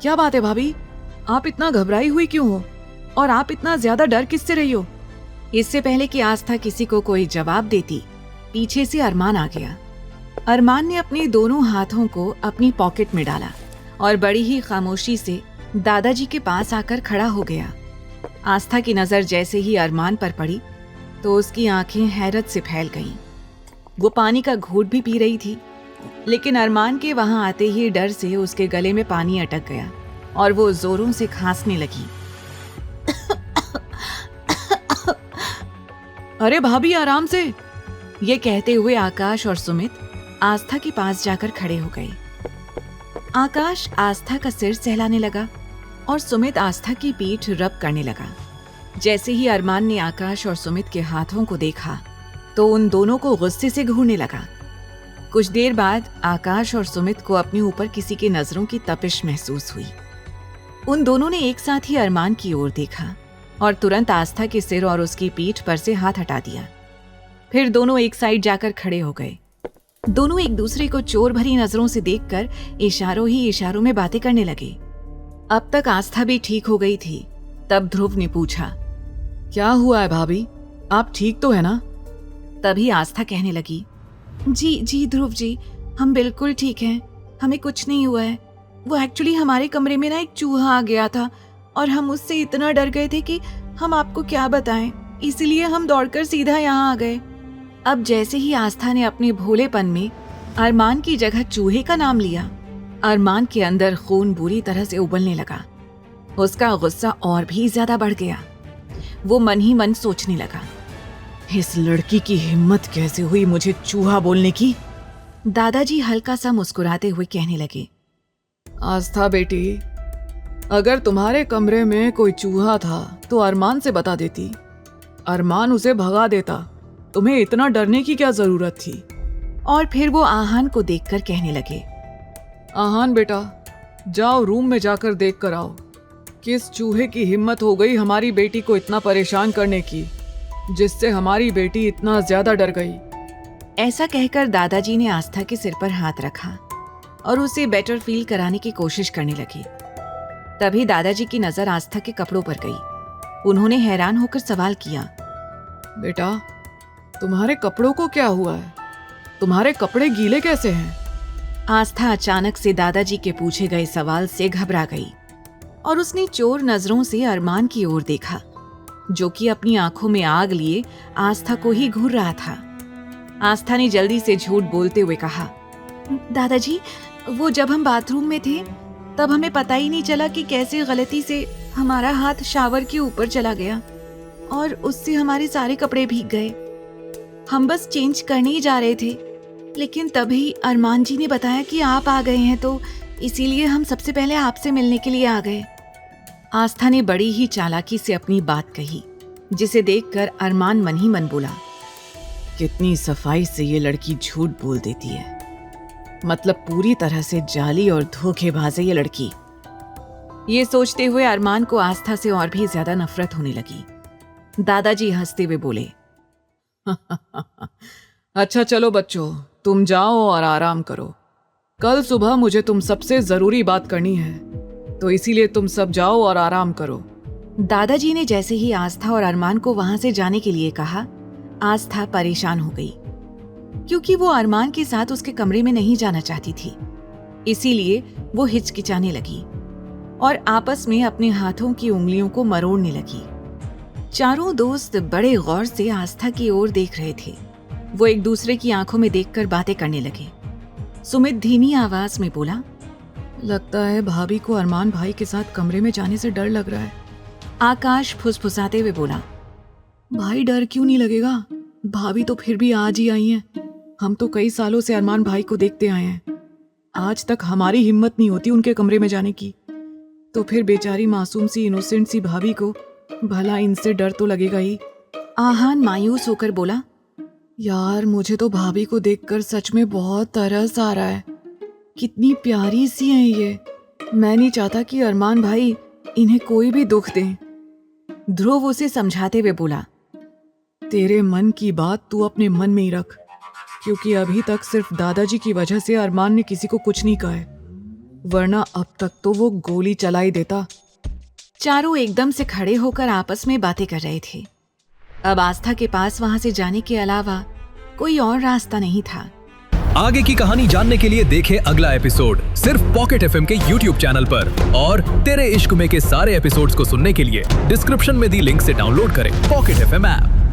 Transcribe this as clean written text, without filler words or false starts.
क्या बात है भाभी, आप इतना घबराई हुई क्यों हो और आप इतना ज्यादा डर किससे रही हो? इससे पहले कि आस्था किसी को कोई जवाब देती, पीछे से अरमान आ गया। अरमान ने अपने दोनों हाथों को अपनी पॉकेट में डाला और बड़ी ही खामोशी से दादाजी के पास आकर खड़ा हो गया। आस्था की नजर जैसे ही अरमान पर पड़ी तो उसकी आंखें हैरत से फैल गईं। वो पानी का घूंट भी पी रही थी, लेकिन अरमान के वहां आते ही डर से उसके गले में पानी अटक गया और वो जोरों से खांसने लगी। अरे भाभी आराम से, ये कहते हुए आकाश और सुमित आस्था के पास जाकर खड़े हो गए। आकाश आस्था का सिर सहलाने लगा और सुमित आस्था की पीठ रब करने लगा। जैसे ही अरमान ने आकाश और सुमित के हाथों को देखा तो उन दोनों को गुस्से से घूरने लगा। कुछ देर बाद आकाश और सुमित को अपने ऊपर किसी की नजरों की तपिश महसूस हुई। उन दोनों ने एक साथ ही अरमान की ओर देखा और तुरंत आस्था के सिर और उसकी पीठ पर से हाथ हटा दिया। फिर दोनों एक साइड जाकर खड़े हो गए। दोनों एक दूसरे को चोर भरी नजरों से देखकर इशारों ही इशारों में बातें करने लगे। अब तक आस्था भी ठीक हो गई थी। तब ध्रुव ने पूछा, क्या हुआ है भाभी, आप ठीक तो है ना? तभी आस्था कहने लगी, जी ध्रुव जी, हम बिल्कुल ठीक हैं, हमें कुछ नहीं हुआ है। वो एक्चुअली हमारे कमरे में ना एक चूहा आ गया था और हम उससे इतना डर गए थे कि हम आपको क्या बताएं, इसीलिए हम दौड़कर सीधा यहाँ आ गए। अब जैसे ही आस्था ने अपने भोलेपन में अरमान की जगह चूहे का नाम लिया, अरमान के अंदर खून बुरी तरह से उबलने लगा। उसका गुस्सा और भी ज्यादा बढ़ गया। वो मन ही मन सोचने लगा, इस लड़की की हिम्मत कैसे हुई मुझे चूहा बोलने की। दादाजी हल्का सा मुस्कुराते हुए कहने लगे, आस्था बेटी, अगर तुम्हारे कमरे में कोई चूहा था तो अरमान से बता देती, अरमान उसे भगा देता, तुम्हें इतना डरने की क्या जरूरत थी। और फिर वो आहान को देखकर कहने लगे, आहान बेटा, जाओ रूम में जाकर देख कर आओ, किस चूहे की हिम्मत हो गई हमारी बेटी को इतना परेशान करने की, जिससे हमारी बेटी इतना ज्यादा डर गई। ऐसा कहकर दादाजी ने आस्था के सिर पर हाथ रखा और उसे बेटर फील कराने की कोशिश करने लगे। तभी दादाजी की नजर आस्था के कपड़ों पर गई। उन्होंने हैरान होकर सवाल किया, बेटा, तुम्हारे कपड़ों को क्या हुआ है? तुम्हारे कपड़े गीले कैसे हैं? आस्था अचानक से दादाजी के पूछे गए सवाल से घबरा गई और उसने चोर नजरों से अरमान की ओर देखा, जो कि अपनी आंखों में आग लिए आस्था को ही घूर रहा था। आस्था ने जल्दी से झूठ बोलते हुए कहा, दादाजी, वो जब हम बाथरूम में थे तब हमें पता ही नहीं चला कि कैसे गलती से हमारा हाथ शावर के ऊपर चला गया और उससे हमारे सारे कपड़े भीग गए। हम बस चेंज करने ही जा रहे थे, लेकिन तभी अरमान जी ने बताया कि आप आ गए हैं, तो इसीलिए हम सबसे पहले आपसे मिलने के लिए आ गए। आस्था ने बड़ी ही चालाकी से अपनी बात कही, जिसे देखकर अरमान मन ही मन बोला, कितनी सफाई से ये लड़की झूठ बोल देती है, मतलब पूरी तरह से जाली और धोखेबाज है ये लड़की। ये सोचते हुए अरमान को आस्था से और भी ज्यादा नफरत होने लगी। दादाजी हंसते हुए बोले, अच्छा चलो बच्चों, तुम जाओ और आराम करो, कल सुबह मुझे तुम सबसे जरूरी बात करनी है, तो इसीलिए तुम सब जाओ और आराम करो। दादाजी ने जैसे ही आस्था और अरमान को वहां से जाने के लिए कहा, आस्था परेशान हो गई, क्योंकि वो अरमान के साथ उसके कमरे में नहीं जाना चाहती थी। इसीलिए वो हिचकिचाने लगी और आपस में अपने हाथों की उंगलियों को मरोड़ने लगी। चारों दोस्त बड़े गौर से आस्था की ओर देख रहे थे। वो एक दूसरे की आंखों में देखकर बातें करने लगे। सुमित धीमी आवाज में बोला, लगता है भाभी को अरमान भाई के साथ कमरे में जाने से डर लग रहा है। आकाश फुसफुसाते हुए बोला, भाई डर क्यों नहीं लगेगा, भाभी तो फिर भी आज ही आई हैं। हम तो कई सालों से अरमान भाई को देखते आए हैं, आज तक हमारी हिम्मत नहीं होती उनके कमरे में जाने की, तो फिर बेचारी मासूम सी इनोसेंट सी भाभी को भला इनसे डर तो लगेगा ही। आहान मायूस होकर बोला, यार मुझे तो भाभी को देखकर सच में बहुत तरस आ रहा है, कितनी प्यारी सी हैं ये, मैं नहीं चाहता कि अरमान भाई इन्हें कोई भी दुख दें। ध्रुव उसे समझाते हुए बोला, तेरे मन की बात तू अपने मन में ही रख, क्योंकि अभी तक सिर्फ दादाजी की वजह से अरमान ने किसी को कुछ नहीं कहा है। वरना अब तक तो वो गोली चला ही देता। चारों एकदम से खड़े होकर आपस में बातें कर रहे थे। अब आस्था के पास वहां से जाने के अलावा कोई और रास्ता नहीं था। आगे की कहानी जानने के लिए देखें अगला एपिसोड सिर्फ पॉकेट एफएम के YouTube चैनल पर, और तेरे इश्क में के सारे एपिसोड्स को सुनने के लिए डिस्क्रिप्शन में दी लिंक से डाउनलोड करें पॉकेट एफएम ऐप।